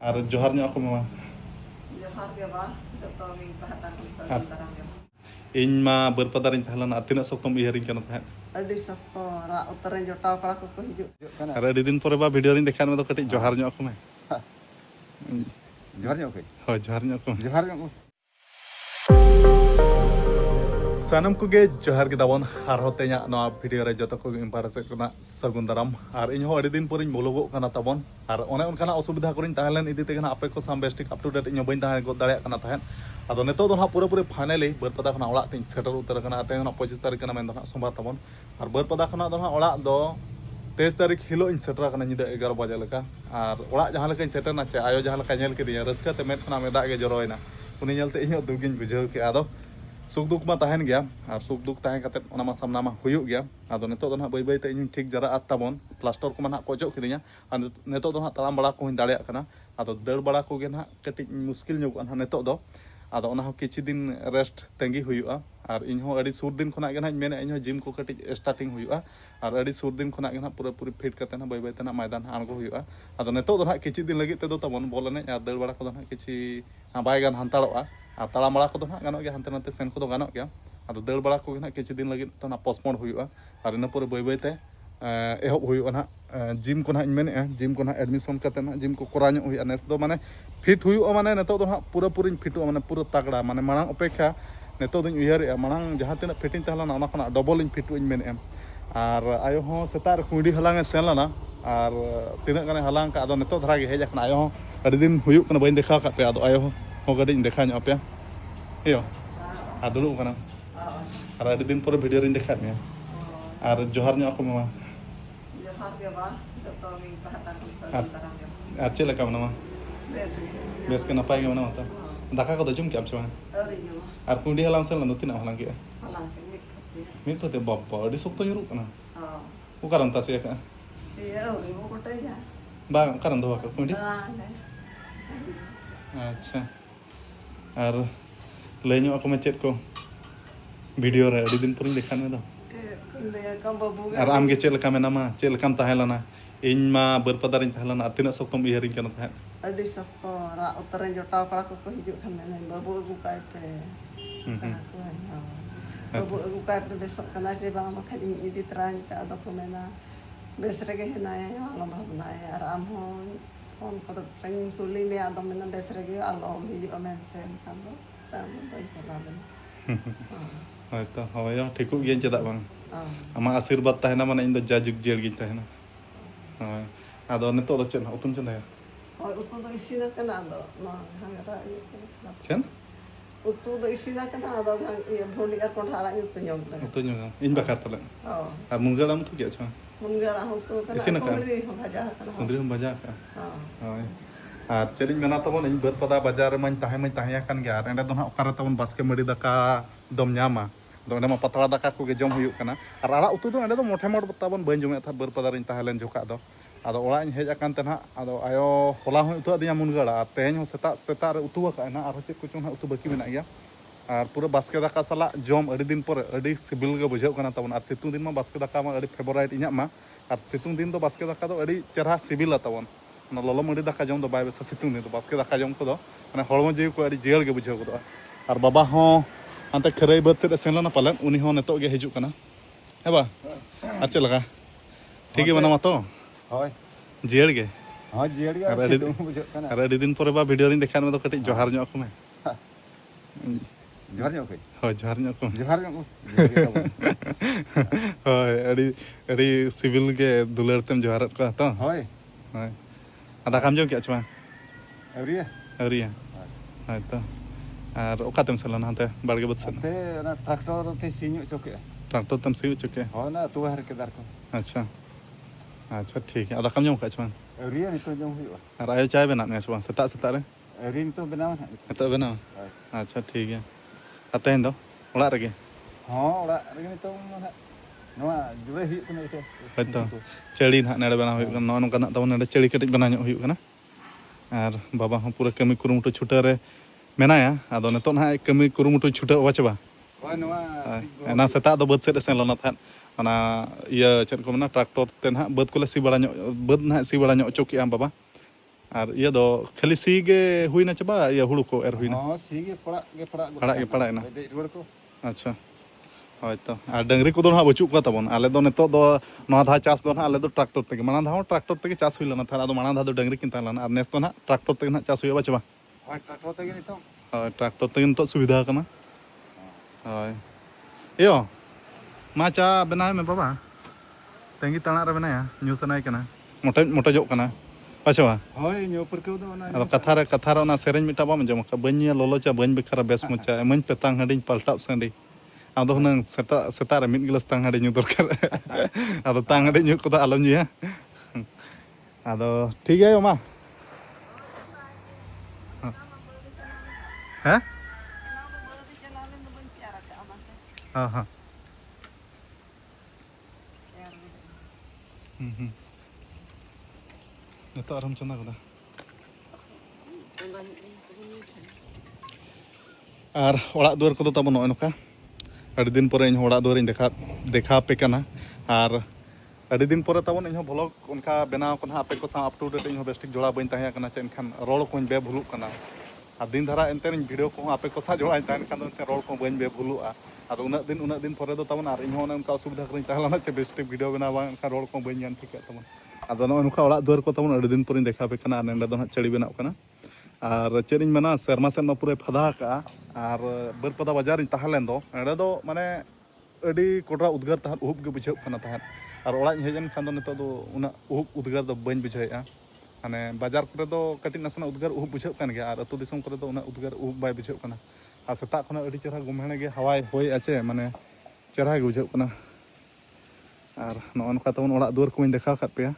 Ar johar nyok aku mama. Johar ge ba, joto mi pahata kun sa Ah. tarang ge. Iñ ma berpadaring tahalan atina soktom iharing kana tahan. Adi sokko ra utaren jotaw kala ko hijau. Ar adi din pore ba video ring dekhan me do katik johar nyok aku me. Johar nyok koy. Hoi johar nyok aku. Johar nyok ko. Sanam kuge johar kita bon har hotenya no video re joto ko impara se kana sagun daram ar iñ ho adi din pore bologo kana tabon ar one onkana osubidha korin tahalan idi te kana ape ko sam bestik up to date iñ bain tahan go dare kana tahan ado neto do ha pura finally berpada khana ola tin setter utar kana ate na 25 tarik kana men do sombar tabon ar berpada khana do ha ola do 23 tarik hilo iñ setter kana nyida 11 baje leka ar ola jahan leka iñ setter na che ayo jahan leka nyel kediya raska te met khana me da ge joroina uni nyelte iñ dugin bujhau ke ado sukduk ma tahan gya ar sukduk tahan katet ona ma samna ma huyuk gya ado neto do na bai bai te iñ thik jara at tabon plaster ko ma na kojok kidinya ar neto do ha talam bala ko hin dare kana ado dar bala ko ge na katik muskil nyuk an neto do ado ona ho kichi din rest tengi huyu'a ar iñ ho adi sur din khona ge na mene iñ ho gym ko katik starting huyu'a ar adi sur din khona ge na pura puri fit kate na bai bai te na maidan ango huyu'a ado neto do na kichi din lagi te do tabon bol ane ar dar bala ko do na kichi bai gan hantaro'a ar talam bala ko do na ganok ge hante nate sen ko do ganok ge ado dar bala ko ge na kichi din lagi to na postpone huyu'a ar ina pura bai bai te ehop huyu'a na gym ko na iñ mene gym ko na admission kate na gym ko koranya huyu'a nes do mane fit huyu'a mane neto do ha pura purin fitu mane pura tagda mane marang opekha neto do uyar marang jahan tina fiting tahlana ona khana double in fitu iñ mene ar ayo ho setar kundi halang sen lana ar tina kane halang ka ado neto dhara ge hej akna ayo ho adi din huyuq kana bain dekha ka pe ado ayo ho gadi in dekha nyop ya iyo adulu kana ar adi din pore video rin dekha me ar johar nyok aku mama Johar ge ba, joto mi pahata kun sa Ah. tarang ge. ar chela ka mama Bes ge. bes ke napai ge mana mata daka ko do jum kyam chama Ori ge ba, ar kundi halang sen lana tina halang ge halang ke mik khati. min pate babba adi sokto nyuruk kana Oh. ukaran ta se ka Iya ori mo kotai ya. ba ukaran do ka kundi Ah, ne. अच्छा और लेन्यो aku macet ko video re adi din puring dekhan me do Kunde kam babu ge. ar am ge chet lekam nama chet lekam tahelana iñ ma berpadaring tahelana atina soktom iharing kana tahan Adi sokko ra utaren jotaw kala ko hijau kan men babu agu kai pe. Aku babu agu kai pe besok kana se bang makan ini di terang ka ado ko mena besre ge hinaya alam habnaya ar am ho on ko training tuling me ado mena besre ge alom hijau amenten kan do tam bai kala ben. hoito hoyo thikuk gen chedak bang Ah. ama asirbad tahena mana iñ do jajuk jel gin tahena hoy ado neto do chen utum chen ya Oh, utu do isina kana ado no hangara ni. chen Utu do isina kana ado hang iya bhoni ar kon hara ni tu nyong. utu nyo iñ bakar tala Oh. ar munggalam tu kya chama Munggara ho tu kana Isina ka? kumri ho baja kana. undri hum baja ka Oh. hoy ar cheliñ mena tabon iñ berpada bajar mañ tahe kan ge ar ende do na okara tabon baske mari daka dom nyama do ende ma patla daka ko ge jom huyuk kana ar ara utu do ende do mothe mot tabon bain jome tha berpadaring tahelen joka do ado ora iñ hej akan ten ha ado ayo hola ho utu adinya mungara ar tehñ ho seta re utu ka na ar chet ko chung ha utu baki mena ya ar pura baske daka sala jom adi din pore adi sibil ge bujhau kana tabon ar situng din ma baske daka ma adi favorite iñak ma ar situng din do baske daka do adi cerha sibil tabon na lolo mari daka jom do bai besa situng din do baske daka jom ko do mane hormo jiu ko adi jel ge bujhau ko do ar baba ho ante kherai bat se sen lana palen uni ho neto ge hijuk kana he ba ar chel laga ठीक है mana ma to Hoy. jel ge Ha jiar ge Ar adi- situng bujak kana. ar adi din pore ba video rin dekhan me do katik johar nyok aku me Johar nyok koy. ho johar nyok aku Johar nyok ko. hoy adi civil ge dular tem joharat ko to Hoy. hoy ada kam jom kya cuma Euria. Auria hoy to ar oka tem salan hante barge bat san Te na traktor te sinyo choke. tractor tem siu chuke Ho na tu har ke dar ko. अच्छा अच्छा ठीक है ada kam jom ka cuma Euria ni to jom huyo. ar ayo chai benat ne cuma setak setak re Euria ni to benaw na. itu benar Hoy. अच्छा ठीक है aten do ola rege Ho ora ni to na. Noa jure hi tu itu. Betul. Celi nak nade bana huyuk kana nong kana tabon nade celi ketik bana nyok huyuk kana ar baba hon pura kami kurumutu chuta re menaya ado neton ha kami kurumutu chuta wacha ba Hoy noa. ena setak do beut set sen lana than ana iya chat ko mana traktor ten ha beut kula si bala nyok beut na si bala nyok choki am baba Ar iya do khali si ge huina coba ya hulu ko er huina. Oh, sige, pala Pala na. Dek ruar ko. Acha. Hoito. Ar dangri ko do ha bachuk ka tabon. Ale do neto do no dha chas do ha ale do tractor tege. Mana dha tractor tege chas huila na thara do mana dha do dangri kin talana. Ar nes do na tractor tege na chas huiba coba. Hoi, traktor tege nito. Tractor tege nito suvidha kana. Hoi. Iyo. Macha benai me baba. Tengi tanak re benai ya. Nyusanai kana. Moto jok kana. Pacha. Hoi, nyo perkau do na. Ado kathara na sereng mita bam jom ka banya lolo cha bany bekara bes mocha emang petang hading paltap sandi. Ado hunang seta mid gelas tang hading nyu dorkar. Ado tang hading nyu ko da alam nyu ya. Ado ठीक है ma. Hah? Ha. Nito aram chana ko da. Ar orak duar ko tabon noy noka adi din pore ᱤᱧ orak duar ᱤᱧ dekha pe kana ar adi din pore tabon ᱤᱧ vlog onka benaw kana ape ko sa up to date ᱤᱧ bestik jola bain tahya kana chen khan rol ko be bhuluk kana ar din dhara ente ᱤᱧ video ko ape ko sa jola tahan kan ente rol ko bain be bhulu'a ado unat din pore do tabon ar ᱤᱧ hon onka asubidha kori tahlana che bestik video benaw bang kan rol ko bain yan thika tabon ado no onka orak duar ko tabon adi din pore dekha pe kana ar nenda do chari benaw kana আর চেরিং মানা সেরমা সেন পুরে ফাদা কা আর বরপদা বাজার তাহলেন দো এড়ে দো মানে আডি কোটরা উদ্গার তাহার উহুব গে বুঝাᱹᱜ ᱠᱟᱱᱟ ᱛᱟᱦᱮᱸᱫ আর ᱚᱲᱟᱜ ᱦᱮᱡ ᱮᱱ ᱠᱷᱟᱱ ᱫᱚ ᱱᱤᱛᱚᱜ ᱫᱚ ᱩᱱᱟᱹᱜ ᱩᱦᱩᱵ ᱩᱫᱽᱜᱟᱹᱨ ᱫᱚ ᱵᱟᱹᱧ ᱵᱩᱡᱷᱟᱹᱣᱮᱜᱼᱟ ᱢᱟᱱᱮ ᱵᱟᱡᱟᱨ ᱠᱚᱨᱮ ᱫᱚ ᱠᱟᱹᱴᱤᱡ ᱱᱟᱥᱮᱱᱟᱜ ᱩᱫᱽᱜᱟᱹᱨ ᱩᱦᱩᱵ ᱵᱩᱡᱷᱟᱹᱜ ᱠᱟᱱ ᱜᱮᱭᱟ ᱟᱨ ᱟᱹᱛᱩ ᱫᱤᱥᱚᱢ ᱠᱚᱨᱮ ᱫᱚ ᱩᱱᱟᱹᱜ ᱩᱫᱽᱜᱟᱹᱨ ᱩᱦᱩᱵ ᱵᱟᱭ ᱵᱩᱡᱷᱟᱹᱜ ᱠᱟᱱᱟ ᱟᱨ ᱥᱮᱛᱟᱜ ᱠᱷᱚᱱᱟᱜ ᱟᱹᱰᱤ ᱪᱮᱦᱨᱟ ᱜᱩᱢᱦᱮᱲ ᱜᱮ ᱦᱟᱣᱟᱭ ᱦᱚᱭ ᱟᱪᱮ ᱢᱟᱱᱮ ᱪᱮᱦᱨᱟ ᱜᱮ ᱵᱩᱡᱷᱟᱹᱜ ᱠᱟᱱᱟ আর নয় নকা তখন ওড়াগ দুয়ার কোᱧ দেখাও ᱠᱟᱫ ᱯᱮᱭᱟ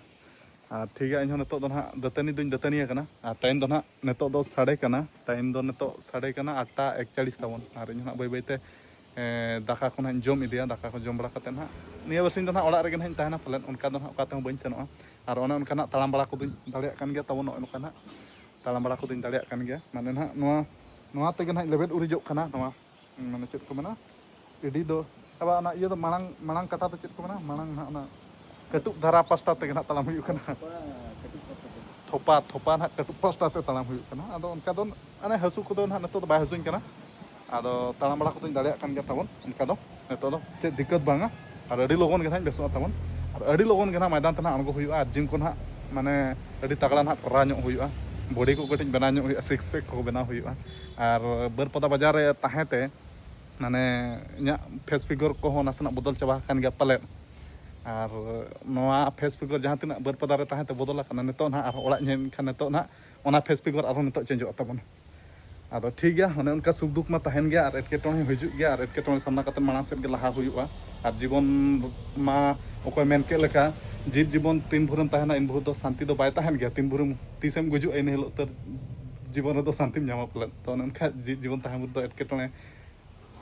আর ঠিক আছে ᱤᱧ ᱦᱚᱸ ᱱᱤᱛᱚᱜ ᱫᱚ ᱱᱟᱦᱟᱜ ᱫᱟᱹᱛᱟᱹᱱᱤ ᱫᱩᱧ ᱫᱟᱹᱛᱟᱹᱱᱤ ᱟᱠᱟᱱᱟ ᱟᱨ ᱴᱟᱭᱤᱢ ᱫᱚ ᱱᱟᱦᱟᱜ ᱱᱤᱛᱚᱜ ᱫᱚ ᱥᱟᱰᱮ ᱠᱟᱱᱟ ᱴᱟᱭᱤᱢ ᱫᱚ ᱱᱤᱛᱚᱜ ᱥᱟᱰᱮ ᱠᱟᱱᱟ 8:41 ᱛᱟᱵᱚᱱ ᱟᱨ ᱤᱧ ᱦᱚᱸ ᱵᱟᱹᱭ ᱵᱟᱹᱭᱛᱮ ᱫᱟᱠᱟ ᱠᱚ ᱱᱟᱦᱟᱜ ᱡᱚᱢ ᱤᱫᱤᱭᱟ ᱫᱟᱠᱟ ᱠᱚ ᱡᱚᱢ ᱵᱟᱲᱟ ᱠᱟᱛᱮ ᱱᱟᱦᱟᱜ ᱱᱤᱭᱟᱹ ᱵᱟᱨᱥᱤᱧ ᱫᱚ ᱱᱟᱦᱟᱜ ᱚᱲᱟᱜ ᱨᱮᱜᱮ ᱱᱟᱦᱟᱜ ᱤᱧ ᱛᱟᱦᱮᱱᱟ ᱯᱟᱞᱮᱱ ᱚᱱᱠᱟ ᱫᱚ ᱱᱟᱦᱟᱜ ᱚᱠᱟ ᱛᱮᱦᱚᱸ ᱵᱟᱹᱧ ᱥᱮᱱᱚᱜᱼᱟ ᱟᱨ ᱚᱱᱮ ᱚᱱᱠᱟ ᱱᱟᱦᱟᱜ ᱛᱟᱲᱟᱢ ᱵᱟᱲᱟ ᱠᱚᱫᱚᱧ ᱫᱟᱲᱮᱭᱟᱜ ᱠᱟᱱ ᱜᱮᱭᱟ ᱛᱟᱵᱚᱱ ᱱᱚᱜᱼᱚᱭ ᱱᱚᱝᱠᱟ ᱱᱟᱦᱟᱜ ᱛᱟᱲᱟᱢ ᱵᱟᱲᱟ ᱠᱚᱫᱚᱧ ᱫᱟᱲᱮᱭᱟᱜ ᱠᱟᱱ ᱜᱮᱭᱟ ᱢᱟᱱᱮ ᱱᱟᱦᱟᱜ ᱱᱚᱣᱟ ᱛᱮᱜᱮ ᱱᱟᱦᱟᱜ ᱞᱮᱵᱮᱫ ᱩᱨᱤᱡᱚᱜ ᱠᱟᱱᱟ ᱱᱚᱣᱟ ᱢᱟᱱᱮ ᱪᱮᱫ ᱠᱚ ᱢᱮᱱᱟ ᱤᱰᱤ ᱫᱚ ᱟᱵᱟᱨ ᱚᱱᱟ ᱤᱭᱟᱹ ᱫᱚ ᱢᱟᱲᱟᱝ ᱠᱟᱴᱟ ᱫᱚ ᱪᱮᱫ ᱠᱚ ᱢᱮᱱᱟ ᱢᱟᱲᱟᱝ ᱱᱟᱦᱟᱜ ᱚᱱᱟ ᱠᱟᱹᱴᱩᱵ ᱫᱷᱟᱨᱟ ᱯᱟᱥᱴᱟ ᱛᱮᱜᱮ ᱱᱟᱦᱟᱜ ᱛᱟᱲᱟᱢ ᱦᱩᱭᱩᱜ ᱠᱟᱱᱟ ᱛᱷᱚᱯᱟ ᱱᱟᱦᱟᱜ ᱠᱟᱹᱴᱩᱵ ᱯᱟᱥᱴᱟ ᱛᱮ ᱛᱟᱲᱟᱢ ᱦᱩᱭᱩᱜ ᱠᱟᱱᱟ ᱟᱫᱚ ᱚᱱᱠᱟ ᱫᱚ ᱚᱱᱮ ᱦᱟᱹᱥᱩ ᱠᱚᱫᱚ ᱱᱟᱦᱟᱜ ᱱᱤᱛᱚᱜ ᱫᱚ ᱵᱟᱭ ᱦᱟᱹᱥᱩᱧ ᱠᱟᱱᱟ ᱟᱫᱚ ᱛᱟᱲᱟᱢ ᱵᱟᱲᱟ ᱠᱚᱫᱚᱧ ᱫᱟᱲᱮᱭᱟᱜ ᱠᱟᱱ ᱜᱮᱭᱟ ᱛᱟᱵᱚᱱ ᱚᱱᱠᱟ ᱫᱚ ᱱᱤᱛᱚᱜ ᱫᱚ ᱪᱮᱫ ᱫᱤᱠᱠᱟᱹᱛ ᱵᱟᱝᱟ ᱟᱨ ᱟᱹᱰᱤ ᱞᱚᱜᱚᱱ ᱜᱮ ᱱᱟᱦᱟᱜ ᱵᱮᱥᱚᱜᱼᱟ ᱛᱟᱵᱚᱱ ᱟᱨ ᱟᱹᱰᱤ ᱞᱚᱜᱚᱱ ᱜᱮ ᱱᱟᱦᱟᱜ ᱢᱚᱭᱫᱟᱱ ᱛᱮ ᱱᱟᱦᱟᱜ ᱟᱬᱜᱚ ᱦᱩᱭᱩᱜᱼᱟ ᱟᱨ ᱡᱤᱢ ᱠᱚ ᱱᱟᱦᱟᱜ ᱢᱟᱱᱮ ᱟᱹᱰᱤ ᱛᱟᱜᱲᱟ ᱱᱟᱦᱟᱜ ᱠᱚᱨᱟᱣ ᱧᱚᱜ ᱦᱩᱭᱩᱜᱼᱟ ᱵᱚᱰᱤ ᱠᱚ ᱠᱟᱹᱴᱤᱡ ᱵᱮᱱᱟᱣ ᱧᱚᱜ ᱦᱩᱭᱩᱜᱼᱟ ᱥᱤᱠᱥ ᱯᱮᱠ ᱠᱚ ᱵᱮᱱᱟᱣ ᱦᱩᱭᱩᱜᱼᱟ ᱟᱨ ᱵᱟᱹᱨᱯᱟᱫᱟ ᱵᱟᱡᱟᱨ ᱨᱮ ᱛᱟᱦᱮᱸᱛᱮ ᱢᱟᱱᱮ ᱤᱧᱟᱹᱜ ᱯᱷᱮᱥ ᱯᱷᱤᱜᱟᱨ ᱠᱚᱦᱚᱸ ᱱᱟᱥᱮᱱᱟᱜ ᱵᱚᱫᱚᱞ ᱪᱟᱵᱟ ᱟᱠᱟᱱ ᱜᱮᱭᱟ ᱯᱟᱞᱮᱫ ᱟᱨ ᱱᱚᱣᱟ ᱯᱷᱮᱥ ᱯᱷᱤᱜᱟᱨ ᱡᱟᱦᱟᱸ ᱛᱤᱱᱟᱹᱜ ᱵᱟᱹᱨᱯᱟᱫᱟ ᱨᱮ ᱛᱟᱦᱮᱸᱛᱮ ᱵᱚᱫᱚᱞ ᱟᱠᱟᱱᱟ ᱱᱤᱛᱚᱜ ᱱᱟᱦᱟᱜ ᱟᱨᱦᱚᱸ ᱚᱲᱟᱜ ᱤᱧ ᱦᱮᱡ ᱮᱱᱠᱷᱟᱱ ᱱᱤᱛᱚᱜ ᱱᱟᱦᱟᱜ ᱚᱱᱟ ᱯᱷᱮᱥ ᱯᱷᱤᱜᱟᱨ ᱟᱨᱦᱚᱸ ᱱᱤᱛᱚᱜ ᱪᱮᱧᱡᱚᱜᱼᱟ ᱛᱟᱵᱚᱱ ᱟᱫᱚ ᱴᱷᱤᱠ ᱜᱮᱭᱟ ᱚᱱᱮ ᱚᱱᱠᱟ ᱥᱩᱠ ᱫᱩᱠ ᱢᱟ ᱛᱟᱦᱮᱱ ᱜᱮᱭᱟ ᱟᱨ ᱮᱴᱠᱮᱴᱚᱬᱮ ᱦᱤᱡᱩᱜ ᱜᱮᱭᱟ ᱟᱨ ᱮᱴᱠᱮᱴᱚᱬᱮ ᱥᱟᱢᱱᱟ ᱠᱟᱛᱮ ᱢᱟᱲᱟᱝ ᱥᱮᱫ ᱜᱮ ᱞᱟᱦᱟ ᱦᱩᱭᱩᱜᱼᱟ ᱟᱨ ᱡᱤᱵᱚᱱ ᱢᱟ ᱚᱠᱚᱭ ᱢᱮᱱ ᱠᱮᱫ ᱞᱮᱠᱟ ᱡᱤᱵ ᱡᱤᱵᱚᱱ ᱛᱤᱱ ᱵᱷᱳᱨᱮᱢ ᱛᱟᱦᱮᱱᱟ ᱤᱱ ᱵᱷᱳᱨ ᱫᱚ ᱥᱟᱱᱛᱤ ᱫᱚ ᱵᱟᱭ ᱛᱟᱦᱮᱱ ᱜᱮᱭᱟ ᱛᱤᱱ ᱵᱷᱳᱨᱮᱢ ᱛᱤᱥᱮᱢ ᱜᱩᱡᱩᱜᱼᱟ ᱤᱱᱟᱹ ᱦᱤᱞᱳᱜ ᱛᱚ জীবন রেᱫᱚ শান্তিম ᱧᱟᱢᱟ ᱯᱟᱞᱮᱱ ᱛᱚ ᱚᱱᱮ ᱚᱱᱠᱟ জীবন ᱛᱟᱦᱮᱸ ᱵᱷᱳᱨ ᱫᱚ ᱮᱴᱠᱮᱴᱚᱬᱮ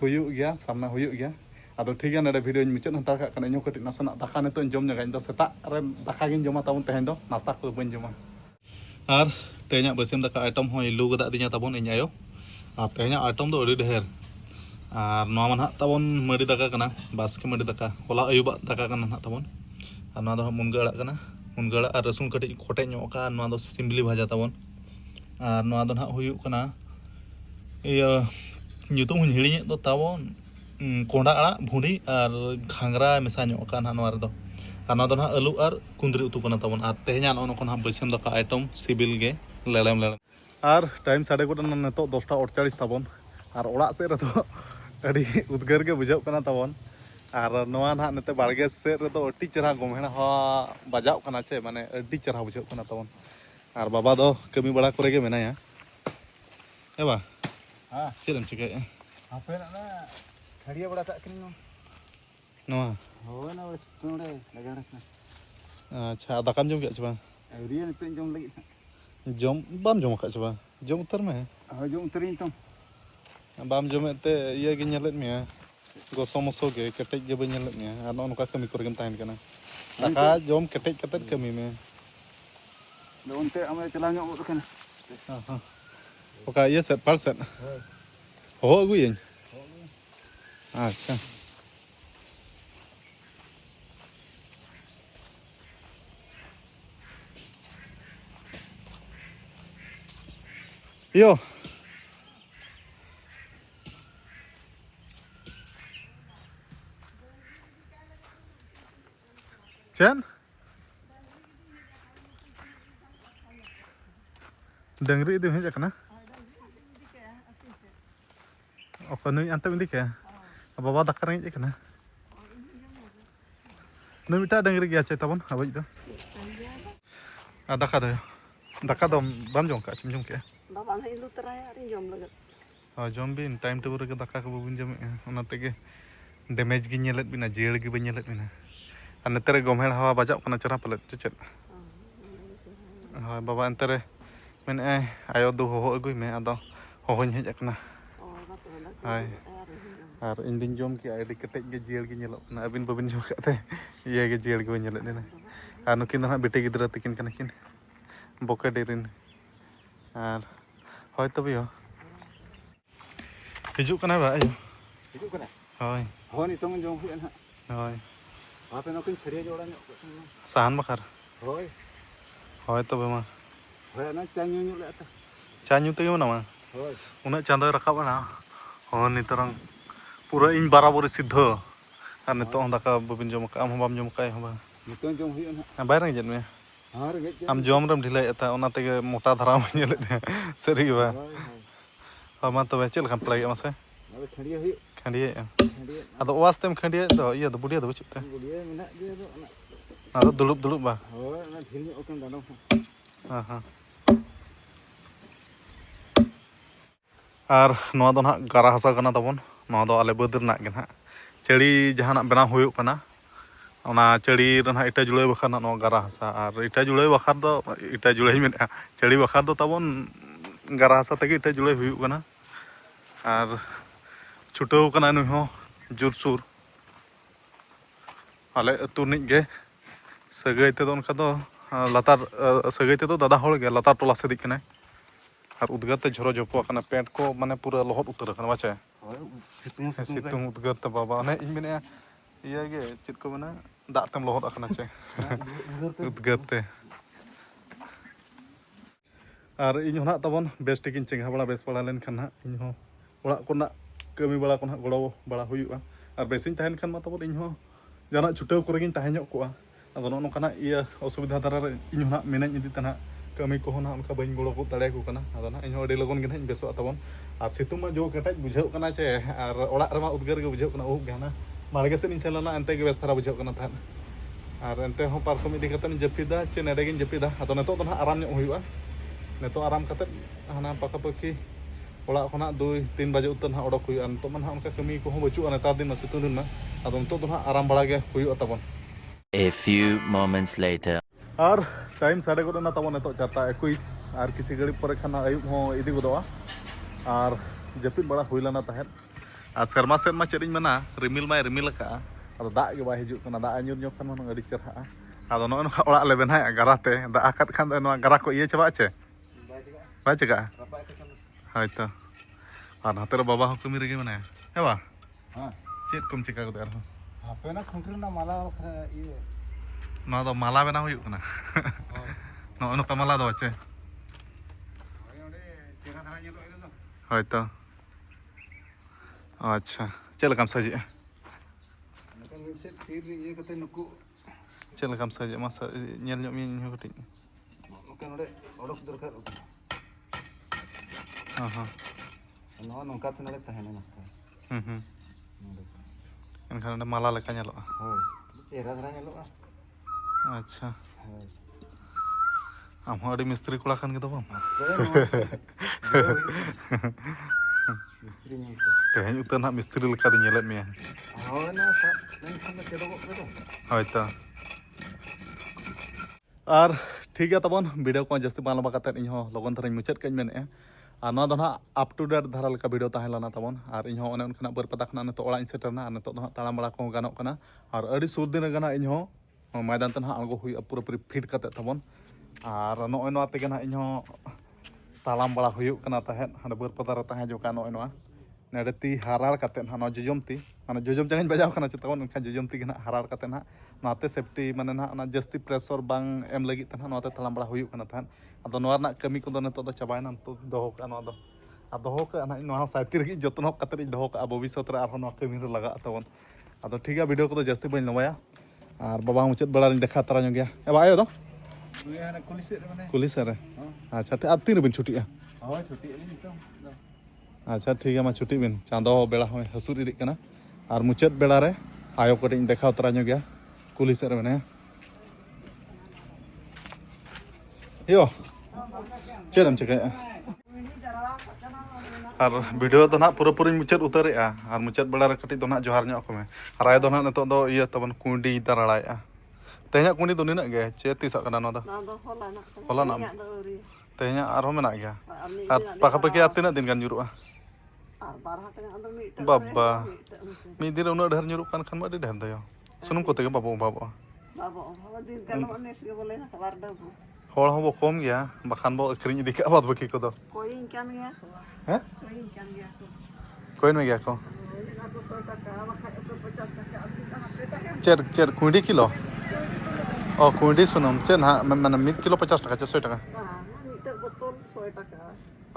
ᱦᱩᱭᱩᱜ ᱜᱮᱭᱟ ᱥᱟᱢᱱᱟ ᱦᱩᱭᱩᱜ ᱜᱮᱭᱟ ᱟᱫᱚ ᱴᱷᱤᱠ ᱜᱮᱭᱟ ᱱᱚᱰᱮ ᱵᱷᱤᱰᱤᱭᱳᱧ ᱢᱩᱪᱟᱹᱫ ᱦᱟᱛᱟᱲ ᱠᱟᱜ ᱠᱟᱱᱟ ᱤᱧᱦᱚᱸ ᱠᱟᱹᱴᱤᱡ ᱱᱟᱥᱮᱱᱟᱜ ᱫᱟᱠᱟ ᱱᱤᱛᱚᱜ ᱤᱧ ᱡᱚᱢ ᱧᱚᱜᱟ ᱤᱧ ᱫᱚ ᱥᱮᱛᱟᱜ ᱨᱮ ᱫᱟᱠᱟ ᱜᱤᱧ ᱡᱚᱢᱟ ᱛᱟᱵᱚᱱ ᱛᱮᱦᱮᱧ ᱫᱚ ᱱᱟᱥᱛᱟ ᱠᱚᱫᱚ ᱵᱟᱹᱧ ᱡᱚᱢᱟ ᱟᱨ ᱛᱮᱦᱮᱧᱟᱜ ᱵᱟᱹᱥᱭᱟᱹᱢ ᱫᱟᱠᱟ ᱟᱭᱴᱮᱢ ᱦᱚᱸᱭ ᱞᱩ ᱠᱟᱫᱟ ᱫᱤᱧᱟ ᱛᱟᱵᱚᱱ ᱤᱧ ᱟᱭᱳ ᱟᱨ ᱛᱮᱦᱮᱧᱟᱜ ᱟᱭᱴᱮᱢ ᱫᱚ ᱟᱹᱰᱤ ᱰᱷᱮᱨ ᱟᱨ ᱱᱚᱣᱟ ᱢᱟ ᱱᱟᱦᱟᱜ ᱛᱟᱵᱚᱱ ᱢᱟᱹᱰᱤ ᱫᱟᱠᱟ ᱠᱟᱱᱟ ᱵᱟᱥᱠᱮ ᱢᱟᱹᱰᱤ ᱫᱟᱠᱟ ᱦᱚᱞᱟ ᱟᱹᱭᱩᱵᱟᱜ ᱫᱟᱠᱟ ᱠᱟᱱᱟ ᱱᱟᱦᱟᱜ ᱛᱟᱵᱚᱱ ᱟᱨ ᱱᱚᱣᱟ ᱫᱚ ᱢᱩᱱᱜᱟᱹ ᱟᱲᱟᱜ ᱠᱟᱱᱟ ᱢᱩᱱᱜᱟᱹ ᱟᱲᱟᱜ ᱟᱨ ᱨᱟᱹᱥᱩᱱ ᱠᱟᱹᱴᱤᱡ ᱠᱚᱴᱮᱡ ᱧᱚᱜ ᱟᱠᱟᱜᱼᱟ ᱱᱚᱣᱟ ᱫᱚ ᱥᱤᱢᱵᱤᱞᱤ ᱵᱷᱟᱡᱟ ᱛᱟᱵᱚᱱ ᱟᱨ ᱱᱚᱣᱟ ᱫᱚ ᱱᱟᱦᱟᱜ ᱦᱩᱭᱩᱜ ᱠᱟᱱᱟ ᱤᱭᱟᱹ ᱧᱩᱛᱩᱢ ᱦᱚᱸᱧ ᱦᱤᱲᱤᱧᱮᱫ ᱫᱚ ᱛᱟᱵᱚᱱ ᱠᱚᱸᱰᱷᱟ ᱟᱲᱟᱜ ᱵᱷᱩᱸᱰᱤ ᱟᱨ ᱜᱷᱟᱸᱜᱽᱨᱟ ᱢᱮᱥᱟ ᱧᱚᱜ ᱟᱠᱟᱜᱼᱟ ᱱᱟᱦᱟᱜ ᱱᱚᱣᱟ ᱨᱮᱫᱚ ᱟᱨ ᱱᱚᱣᱟ ᱫᱚ ᱱᱟᱦᱟᱜ ᱟᱹᱞᱩ ᱟᱨ ᱠᱩᱸᱫᱽᱨᱤ ᱩᱛᱩ ᱠᱟᱱᱟ ᱛᱟᱵᱚᱱ ᱟᱨ ᱛᱮᱦᱮᱧᱟᱜ ᱱᱚᱜᱼᱚ ᱱᱚᱝᱠᱟ ᱱᱟᱦᱟᱜ ᱵᱟᱹᱥᱭᱟᱹᱢ ᱫᱟᱠᱟ ᱟᱭᱴᱮᱢ ᱥᱤᱵᱤᱞ ᱜᱮ ᱞᱮᱲᱮᱢ ᱟᱨ ᱴᱟᱭᱤᱢ ᱥᱟᱰᱮ ᱜᱚᱫ ᱮᱱᱟ ᱱᱤᱛᱚᱜ 10:48 ᱛᱟᱵᱚᱱ ᱟᱨ ᱚᱲᱟᱜ ᱥᱮᱫ ᱨᱮᱫᱚ ᱟᱹᱰᱤ ᱩᱫᱽᱜᱟᱹᱨ ᱜᱮ ᱵᱩᱡᱷᱟᱹᱜ ᱠᱟᱱᱟ ᱛᱟᱵᱚᱱ ᱟᱨ ᱱᱚᱣᱟ ᱱᱟᱦᱟᱜ ᱱᱤᱛᱚᱜ ᱵᱟᱲᱜᱮ ᱥᱮᱫ ᱨᱮᱫᱚ ᱟᱹᱰᱤ ᱪᱮᱦᱨᱟ ᱜᱚᱢᱦᱮᱲ ᱦᱟᱣᱟ ᱵᱟᱡᱟᱣ ᱠᱟᱱᱟ ᱪᱮ ᱢᱟᱱᱮ ᱟᱹᱰᱤ ᱪᱮᱦᱨᱟ ᱵᱩᱡᱷᱟᱹᱜ ᱠᱟᱱᱟ ᱛᱟᱵᱚᱱ ᱟᱨ ᱵᱟᱵᱟ ᱫᱚ ᱠᱟᱹᱢᱤ ᱵᱟᱲᱟ ᱠᱚᱨᱮ ᱜᱮ ᱢᱮᱱᱟᱭᱟ ᱮ ᱵᱟ ᱪᱮᱫ ᱮᱢ ᱪᱤᱠᱟᱹᱭᱮᱜᱼᱟ ᱦᱟᱯᱮ ᱱᱟᱜ ᱱᱟ ᱠᱷᱟᱲᱤᱭᱟ ᱵᱟᱲᱟ ᱠᱟᱜ ᱠᱤᱱ ᱱᱚᱣᱟ ᱦᱳᱭ ᱱᱟ ᱥᱤᱛᱩᱝ ᱨᱮ ᱞᱟᱜᱟᱲ ᱠᱟᱱᱟ ᱟᱪᱪᱷᱟ ᱫᱟᱠᱟᱢ ᱡᱚᱢ ᱠᱮᱜᱼᱟ ᱥᱮ ᱵᱟᱝ ᱟᱹᱣᱨᱤᱭᱟ ᱱᱤᱛᱚᱜ ᱡᱚᱢ ᱞᱟᱹᱜᱤᱫ ᱡᱚᱢ ᱵᱟᱢ ᱡᱚᱢ ᱟᱠᱟᱫ ᱥᱮ ᱵᱟᱝ ᱡᱚᱢ ᱩᱛᱟᱹᱨ ᱢᱮ ᱦᱳᱭ ᱡᱚᱢ ᱩᱛᱟᱹᱨᱤᱧ ᱛᱚ ᱵᱟᱢ ᱡᱚᱢᱮᱫ ᱛᱮ ᱤᱭᱟᱹ ᱜᱤᱧ ᱧᱮᱞᱮᱫ ᱢᱮᱭᱟ ᱜᱚᱥᱚ ᱢᱚᱥᱚ ᱜᱮ ᱠᱮᱴᱮᱡ ᱜᱮ ᱵᱟᱹᱧ ᱧᱮᱞᱮᱫ ᱢᱮᱭᱟ ᱟᱨ ᱱᱚᱜᱼᱚ ᱱᱚᱝᱠᱟ ᱠᱟᱹᱢᱤ ᱠᱚᱨᱮ ᱜᱮᱢ ᱛᱟᱦᱮᱱ ᱠᱟᱱᱟ ᱫᱟᱠᱟ ᱡᱚᱢ ᱠᱮᱴᱮᱡ ᱠᱟᱛᱮᱫ ᱠᱟᱹᱢᱤ ᱢᱮ ᱟᱫᱚ ᱚᱱᱛᱮ ᱟᱢᱮ ᱪᱟᱞᱟᱣ ᱧᱚᱜ ᱜᱚᱫ ᱠᱟᱱᱟ ᱚᱠᱟ ᱤᱭᱟᱹ ᱥᱮᱫ ᱯᱟᱲ ᱥᱮᱫ ᱦᱚᱦᱚ ᱟᱹᱜᱩᱭᱟᱹᱧ ᱟᱪᱪᱷᱟ Yo. Chen? Dengri itu hanya kena. Apa nih ante ini kaya? Apa bawa dakar ini kena? Nih minta dengri gaya cai tabon, apa itu? Dakar tu. Dakar tu bam jong kak, cim jong kaya. Bapak nak ilu teraya hari jom lagat. Jom bin time tu berke dakar ke bubun jam ya. Ona tege damage gini nyelet bina, jel gini nyelet bina. Ane tere gomhel hawa bajak kena cerah pelet cecet. Baba entere men ayo du hoho agui me ado hohoñ hej akna. Hai. Ar indin jom ki adi ketek ge jel gi nyelok na abin babin jom kate. Iya ge jel gi nyelet ni na. Anu kin ha bete gidra tikin kana kin. Boka derin. Ar hoy tobe yo. Hijuk kana ba ayo. Hidup kena. Hoy. Hon itong jong hui na. Hoy. Apa nak cari joran nyok. Sahan bakar. Hoi. Hoy tobe mah. Hoi anak canyu nyok le atas. Canyu tege mana mah? Hoi. Unak canda rakap na. Oh ni terang pura इन बराबर सिद्ध और नितो दाका बबिन जम का हम जम का हम Itong jong hui na. बाहर जन में Har get. हम जम रम ढिलाई था ओना तेगे मोटा धरा में सरी बा हम तो चल kan play mase Ada khandia hui. खंडिए Khandia. ado owas tem खंडिए तो iya do budia do chipta Dia menak dia tu anak. ado dulup dulup ba Hoi anak dhil nyok kan danau. ha ar noa do na gara hasa kana tabon noa do ale badir na gen ha चेड़ी जहां बना हुई चेड़ी इटा जुड़े बखान गारा हसा और इटा जुड़े बखार दो इटा जुड़े में चेड़ी बखार दो तबन गारा हसा तक इटा जुड़े हुई और छुटाव कना नुई हो जोरसुर आले अतु निगे सगाई ते उनका दो लातार सगाई ते दादा होड़ गे लातार टोला से दिख कना और उद्गार ते झोरो झोपो कना पेंट को माने पूरा लहद उतर कना बाचे सितुंग उद्गार ते बाबा ने इन मेने iya ge cit ko mana dak tem lohot akna ce udgat te ar ᱤᱧ ᱦᱚᱸ ᱛᱟᱵᱚᱱ ᱵᱮᱥ ᱴᱷᱤᱠᱤᱧ ᱪᱮᱸᱜᱷᱟ ᱵᱟᱲᱟ ᱵᱮᱥ ᱵᱟᱲᱟ ᱞᱮᱱ ᱠᱷᱟᱱ ᱦᱟᱸᱜ ᱤᱧ ᱦᱚᱸ ᱚᱲᱟᱜ ᱠᱚᱨᱮᱱᱟᱜ ᱠᱟᱹᱢᱤ ᱵᱟᱲᱟ ᱠᱚ ᱦᱟᱸᱜ ᱜᱚᱲᱚ ᱵᱟᱲᱟ ᱦᱩᱭᱩᱜᱼᱟ ᱟᱨ ᱵᱮᱥᱤᱧ ᱛᱟᱦᱮᱱ ᱠᱷᱟᱱ ᱢᱟ ᱛᱟᱵᱚᱱ ᱤᱧ ᱦᱚᱸ ᱡᱟᱦᱟᱱᱟᱜ ᱪᱷᱩᱴᱟᱹᱣ ᱠᱚᱨᱮ ᱜᱤᱧ ᱛᱟᱦᱮᱸ ᱧᱚᱜ ᱠᱚᱜᱼᱟ ᱟᱫᱚ ᱱᱚᱜᱼᱚ ᱱᱚᱝᱠᱟᱱᱟᱜ ᱚᱥᱩᱵᱤᱫᱷᱟ ᱫᱟᱨᱟ ᱨᱮ ᱤᱧ ᱦᱚᱸ ᱢᱮᱱᱟᱧ ᱤᱫᱤ ᱛᱟᱦᱮᱱᱟ ᱠᱟᱹᱢᱤ ᱠᱚᱦᱚᱸ ᱱᱟᱜ ᱚᱱᱠᱟ ᱵᱟᱹᱧ ᱜᱚᱲᱚ ᱫᱟᱲᱮᱭᱟᱠᱚ ᱠᱟᱱᱟ ᱟᱫᱚ ᱱᱟᱜ ᱤᱧ ᱦᱚᱸ ᱟᱹᱰᱤ ᱞᱚᱜᱚᱱ ᱜᱮ ᱱᱟᱜ ᱤᱧ ᱵᱮᱥᱚᱜᱼᱟ ᱛᱟᱵᱚᱱ ᱟᱨ ᱥᱤᱛᱩᱝ ᱢᱟ ᱡᱚ ᱠᱮᱴᱮᱡ ᱵᱩᱡᱷᱟᱹᱜ ᱠᱟᱱᱟ ᱪᱮ ᱟᱨ ᱚᱲᱟᱜ ᱨᱮᱢᱟ ᱩᱫᱽᱜᱟᱹᱨ ᱜᱮ ᱵᱩᱡᱷᱟᱹᱜ ᱠᱟᱱᱟ ᱩᱵ ᱜᱮ ᱦᱟᱱᱟ ᱵᱟᱲᱜᱮ ᱥᱮᱫ ᱤᱧ ᱥᱮᱱ ᱞᱮᱱᱟ ᱮᱱᱛᱮ ᱜᱮ ᱵᱮᱥ ᱫᱷᱟᱨᱟ ᱵᱩᱡᱷᱟᱹᱜ ᱠᱟᱱᱟ ᱛᱟᱦᱮᱸᱫ और एनते हो पार्कम इदी कतन जपिदा चे नेडे गिन जपिदा अदो नेतो तो ना आराम ᱧᱚᱜ हुआ नेतो आराम कते हाना पाका पखी ओड़ा खना 2-3 बजे उतर ना ओडक हुआ नेतो मन उनका कमी को हो बचुआ नेतार दिन सितुं दिन अदो नेतो तो ना आराम बड़ा गे हुआ तबन A few moments later. और टाइम साढ़े गोटे ना तबन नेतो 4:21 और किसी घड़ी पर खाना आयुब हो इदी गोदवा और जपिद बड़ा हुई लना तहत और शर्मा सेन मा चेरिन मना रिमिल माय रिमिल का और दाग के बाय हिजुक कना दाग ᱧᱩᱨ ᱧᱚᱜ ᱠᱷᱟᱱ ᱢᱟ ᱟᱹᱰᱤ ᱪᱮᱨᱦᱟ ᱟᱫᱚ ᱱᱚᱜᱼᱚ ᱱᱚᱝᱠᱟ ᱚᱲᱟᱜ ᱞᱮ ᱵᱮᱱᱟᱣᱮᱜᱼᱟ ᱜᱟᱨᱟᱛᱮ ᱫᱟᱜ ᱟᱠᱟᱫ ᱠᱷᱟᱱ ᱫᱚ ᱱᱚᱣᱟ ᱜᱟᱨᱟ ᱠᱚ ᱤᱭᱟᱹ ᱪᱟᱵᱟᱜᱼᱟ ᱪᱮ ᱵᱟᱭ ᱪᱤᱠᱟᱹᱜᱼᱟ ᱦᱳᱭᱛᱚ ᱟᱨ ᱱᱚᱛᱮ ᱨᱮ ᱵᱟᱵᱟ ᱦᱚᱸ ᱠᱟᱹᱢᱤ ᱨᱮᱜᱮ ᱢᱮᱱᱟᱭᱟ ᱦᱮᱸ ᱵᱟ हाँ ᱪᱮᱫ ᱠᱚᱢ ᱪᱤᱠᱟ ᱜᱚᱫᱮ ᱟᱨᱦᱚᱸ apa nak khungkir na mala khra iye ᱱᱚᱣᱟ ᱫᱚ ᱢᱟᱞᱟ ᱵᱮᱱᱟᱣ ᱦᱩᱭᱩᱜ ᱠᱟᱱᱟ ᱱᱚᱜᱼᱚ ᱱᱚᱝᱠᱟ ᱢᱟᱞᱟ ᱫᱚ ᱪᱮ hoi ode chera dhara nyelo ina do ᱦᱳᱭᱛᱚ ᱟᱪᱪᱷᱟ ᱪᱮᱫ ᱞᱮᱠᱟᱢ ᱥᱟᱡᱮᱜᱼᱟ nakan set sir iye kate nuku ᱪᱮᱫ ᱞᱮᱠᱟᱢ ᱥᱟᱡᱮᱜᱼᱟ ᱢᱟ ᱧᱮᱞ ᱧᱚᱜ ᱢᱤᱭᱟᱹᱧ ᱤᱧᱦᱚᱸ ᱠᱟᱹᱴᱤᱡ nakan ode odok dorkar ᱦᱚᱸ no nongka tunale tahena nongka ᱦᱩᱸ ᱮᱱᱠᱷᱟᱱ ᱚᱸᱰᱮ ᱢᱟᱞᱟ ᱞᱮᱠᱟ ᱧᱮᱞᱚᱜᱼᱟ hoi chera dhara nyelo ᱟᱪᱪᱷᱟ hoi ᱟᱢ ᱦᱚᱸ ᱟᱹᱰᱤ ᱢᱤᱥᱛᱨᱤ ᱠᱚᱲᱟ ᱠᱟᱱ ᱜᱮ ᱛᱟᱵᱚᱱ mistri nyongko ᱛᱮᱦᱮᱧ ᱩᱛᱟᱹᱨ ᱱᱟᱦᱟᱜ ᱢᱤᱥᱛᱨᱤ ᱞᱮᱠᱟ ᱫᱚᱧ ᱧᱮᱞᱮᱫ ᱢᱮᱭᱟ hoi na sa nengkan na chedo ko do ᱦᱳᱭᱛᱚ ᱟᱨ ᱴᱷᱤᱠ ᱜᱮᱭᱟ ᱛᱟᱵᱚᱱ ᱵᱷᱤᱰᱤᱭᱳ ᱠᱚ ᱡᱟᱹᱥᱛᱤ ᱵᱟᱝ ᱞᱚᱢᱵᱟ ᱠᱟᱛᱮᱫ ᱤᱧ ᱦᱚᱸ ᱞᱚᱜᱚᱱ ᱫᱷᱟᱨᱟᱧ ᱢᱩᱪᱟᱹᱫ ᱠᱟᱹᱧ ᱢᱮᱱᱮᱫᱼᱟ ᱟᱨ ᱱᱚᱣᱟ ᱫᱚ ᱱᱟᱦᱟᱜ ᱟᱯ ᱴᱩ ᱰᱮᱴ ᱫᱷᱟᱨᱟ ᱞᱮᱠᱟ ᱵᱷᱤᱰᱤᱭᱳ ᱛᱟᱦᱮᱸ ᱞᱮᱱᱟ ᱛᱟᱵᱚᱱ ᱟᱨ ᱤᱧ ᱦᱚᱸ ᱚᱱᱮ ᱚᱱᱠᱟᱱᱟᱜ ᱵᱟᱹᱨᱯᱟᱫᱟ ᱠᱷᱚᱱᱟᱜ ᱱᱤᱛᱚᱜ ᱚᱲᱟᱜ ᱤᱧ ᱥᱮᱴᱮᱨᱱᱟ ᱟᱨ ᱱᱤᱛᱚᱜ ᱫᱚ ᱦᱟᱸᱜ ᱛᱟᱲᱟᱢ ᱵᱟᱲᱟ ᱠᱚᱦᱚᱸ ᱜᱟᱱᱚᱜ ᱠᱟᱱᱟ ᱟᱨ ᱟᱹᱰᱤ ᱥᱩᱨ ᱫᱤᱱ ᱨᱮᱜᱮ ᱱᱟᱦᱟᱜ ᱤᱧ ᱦᱚᱸ ᱢᱚᱭᱫᱟᱱ ᱛᱮ ᱱᱟᱦᱟᱜ ᱟᱬᱜᱚ ᱦᱩᱭᱩᱜᱼᱟ ᱯᱩᱨᱟᱹ ᱯᱩᱨᱤ ᱯᱷᱤᱴ ᱠᱟᱛᱮᱫ ᱛᱟᱵᱚᱱ ᱟᱨ ᱱᱚᱜᱼᱚᱭ ᱱᱚᱣᱟ ᱛᱮᱜᱮ ᱱᱟᱦᱟᱜ ᱤᱧ ᱦᱚᱸ ᱛᱟᱲᱟᱢ ᱵᱟᱲᱟ ᱦᱩᱭᱩᱜ ᱠᱟᱱᱟ ᱛᱟᱦᱮᱸᱫ ᱦᱟᱸᱰᱮ ᱵᱟᱹᱨᱯᱟᱫᱟ ᱨᱮ ᱛᱟᱦᱮᱸ ᱡᱚᱠᱷᱟ ᱱᱚᱜᱼᱚᱭ ᱱᱚᱣᱟ नेड़े ती हाराड़ काते ना नौ जोजम ती माने जोजम जगह बजाव खाना चितावन उनका जोजम ती ना हाराड़ काते ना नाते सेफ्टी माने ना ना जस्ती प्रेशर बांग एम लगी तना नाते तलाम बड़ा हुयुक कना थान अदो नोआ ना कमी को नतो दो चाबायना तो दोहो का नोआ दो आ दोहो का ना नोआ साइती रगी जतनो काते दोहो का भविष्यत रे आरो नोआ कमी रे लगा तबन अदो ठीक है वीडियो को तो जस्ती बइन लवाया और बाबा मुचत बड़ा देखा तरा गया ए बायो दो कुलिस रे अच्छा आ तीन बिन छुटिया अच्छा ठीक है मा छुट्टी बिन चांदो बेड़ा हो हसुर इदी कना और मुचाद बेड़ा रे आयो कटिंग देखा तरा गया कुलिस रे मने यो चेरम चके और वीडियो तो ना पूरा पूरी मुचाद उतारेआ और मुचाद बेड़ा रे कटि दो ना जोहार ᱧᱚᱜ को में और आय दो ना नतो दो इया तबन कुंडी तराड़ाया तेह냐 कुंडी दो निना गे चे तिसा कना नो दा होला ना तेह냐 आरो मेना गया और पाका पाकी तिना दिन गान जुरुआ बाबा मी दिन उना ढेर जुरुक kan kan adi ढेर दयो सुनुम को तेगे बाबो बाबो दिन kalau nes ge boleh nak kabar dabu hol hobo kom gya bakan bo akring idi ka bat baki ko do koin kan ya he koin kan ya koin me gya ko ini aku 100 taka makai 50 taka abdi tak cer cer kundi kilo oh kundi sunum cer ha mana 1 kilo 50 taka 100 taka nah itu botol 100 taka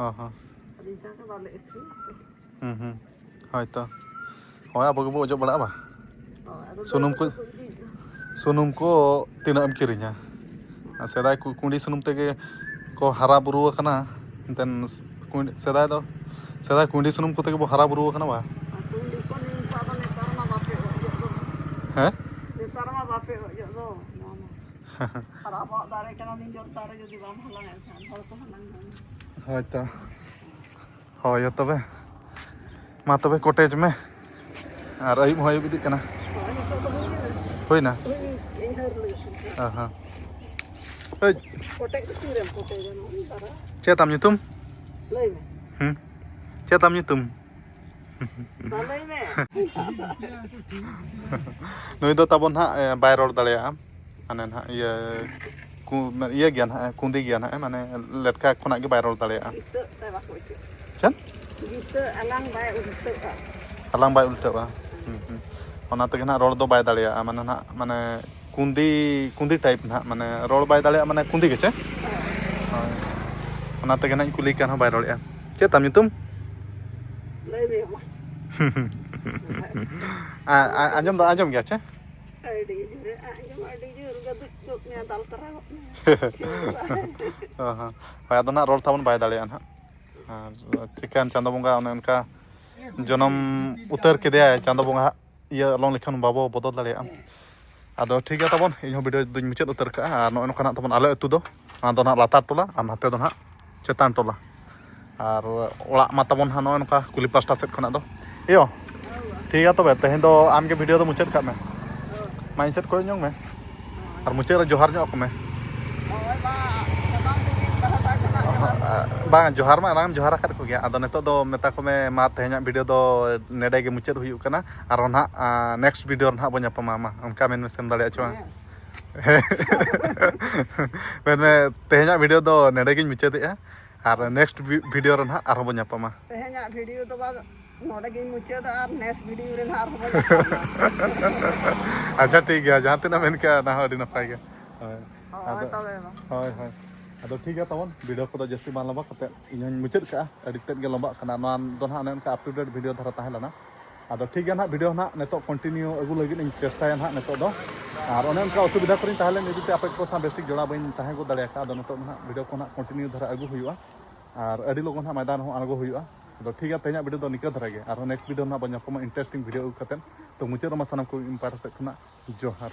aha abdi tak balik itu hoyto hoy apa bo ojok bala ba sunum ko tina em kirinya sedai kundi sunum tege ko hara buru kana enten kundi sedai kundi sunum ko tege bo hara buru kana ba kundi ko ning pa ba netar ma bape ojok do he netar ma bape ojok do hara ba dare kana ning jor dare jodi bam halang kan hol ko halang hoyto hoy tobe ma tobe cottage me ar ayub hoy bidi kana hoyna aha hey kotek tu rem kotek jano tara che tam nyutum lei me che tam nyutum lei me nui do tabon ha bay ror dalea ane ha iya gian ha kundi gian ha mane letka khona ge bay ror dalea itu te ba ko itu chan gitu alang bay untuk alang bay ulta ba ona te na ror do bay dalea mane na mane kundi type na mane ror bay dalea mane kundi ge che ona te na kuli kan ha bay ror ya che tam nyutum lei me anjom gya che adi jure gadut goknya dal terang hoy ado na ror tabon bay dalea na chikan chando bonga one onka jonom utar kedya chando bonga iya long lekhan babo bodol dalea ado ठीक है tabon ᱤᱧ ᱦᱚᱸ video ᱫᱩᱧ ᱢᱩᱪᱟᱹᱫ ᱩᱛᱟᱹᱨ ᱠᱟᱜᱼᱟ ᱟᱨ ᱱᱚᱜᱼᱚᱭ ᱱᱚᱝᱠᱟᱱᱟᱜ ᱛᱟᱵᱚᱱ ᱟᱞᱮ ᱟᱹᱛᱩ ᱫᱚ ᱚᱱᱟ ᱫᱚ ᱱᱟᱦᱟᱜ ᱞᱟᱛᱟᱨ ᱴᱚᱞᱟ ᱟᱨ ᱱᱟᱛᱮ ᱫᱚ ᱱᱟᱦᱟᱜ ᱪᱮᱛᱟᱱ ᱴᱚᱞᱟ ᱟᱨ ᱚᱲᱟᱜ ᱢᱟ ᱛᱟᱵᱚᱱ ᱦᱟᱸᱜ ᱱᱚᱜᱼᱚᱭ ᱱᱚᱝᱠᱟ ᱠᱩᱞᱤ ᱯᱟᱥᱴᱟ ᱥᱮᱫ ᱠᱷᱚᱱᱟᱜ ᱫᱚ ᱤᱭᱚ ᱴᱷᱤᱠ ᱜᱮᱭᱟ ᱛᱚᱵᱮ ᱛᱮᱦᱮᱧ ᱫᱚ ᱟᱢᱜᱮ ᱵᱷᱤᱰᱤᱭᱳ ᱫᱚ ᱢᱩᱪᱟᱹᱫ ᱠᱟᱜ ᱢᱮ ᱢᱟ ᱤᱧ ᱥᱮᱫ ᱠᱚᱭᱚᱜ ᱧᱚᱜ ᱢᱮ ᱟᱨ ᱢᱩᱪᱟᱹᱫ ᱨᱮ ᱡᱚᱦᱟᱨ ᱧᱚᱜ ᱠᱚ ᱢᱮ bang johar ma alang johar akat ko gya ado neto do meta ko me ma tehnya video do nede ge mucet huyuk kana aro na next video na bonya pamama onka men mesem dale achwa men me tehnya video do nede ge mucet ya ar next video ran ha aro bonya pama tehnya video do ba node ge mucet ar next video ren har hoba acha ठीक है jahan tina men ka na adi napai ge ado tabe ba hoy hoy ado ठीक है तवन video को जस्ती मान लबा कते इन मुचाद का एडिटेड के लबा कना नन दो ना अनका अप टू डेट वीडियो धरा ताहेलाना ado ठीक है ना वीडियो ना नेतो कंटिन्यू अगु लगी इन चेष्टाया ना नेतो दो और अनका असुविधा करिन ताहेले निदि ते आपे को सा बेसिक जोड़ा बइन ताहे को दले का ado नेतो ना वीडियो को ना कंटिन्यू धरा अगु हुआ और अडी लोगन ना मैदान हो अगु हुआ ado ठीक है तेना वीडियो दो निका धरा गे और नेक्स्ट वीडियो ना बन्या को इंटरेस्टिंग वीडियो कते तो मुचाद मा सनम को इम्पार्ट से खना जोहार